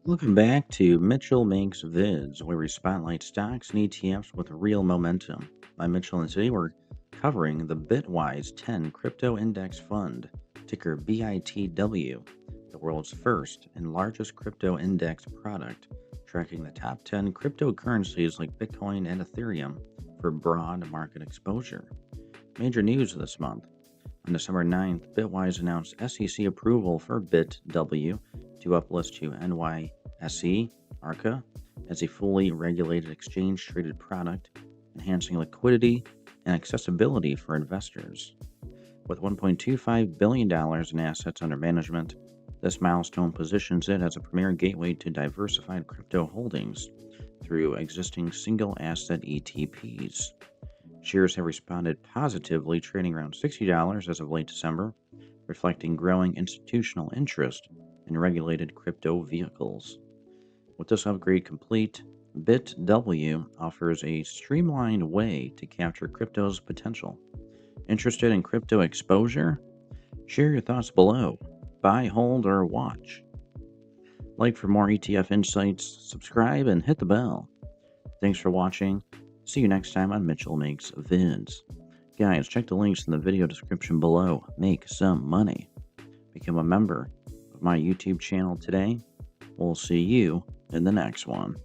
Welcome back to Mitchell Makes Vids, where we spotlight stocks and ETFs with real momentum. I'm Mitchell, and today we're covering the Bitwise 10 Crypto Index Fund, ticker BITW, the world's first and largest crypto index product, tracking the top 10 cryptocurrencies like Bitcoin and Ethereum for broad market exposure. Major news this month. On December 9th, Bitwise announced SEC approval for BITW to uplist to NYSE ARCA as a fully regulated exchange traded product, enhancing liquidity and accessibility for investors. With $1.25 billion in assets under management, this milestone positions it as a premier gateway to diversified crypto holdings through existing single asset ETPs. Shares have responded positively, trading around $60 as of late December, reflecting growing institutional interest in regulated crypto vehicles. With this upgrade complete, BitW offers a streamlined way to capture crypto's potential. Interested in crypto exposure? Share your thoughts below. Buy, hold, or watch. Like for more ETF insights, subscribe, and hit the bell. Thanks for watching. See you next time on Mitchell Makes Vids. Guys, check the links in the video description below. Make some money. Become a member of my YouTube channel today. We'll see you in the next one.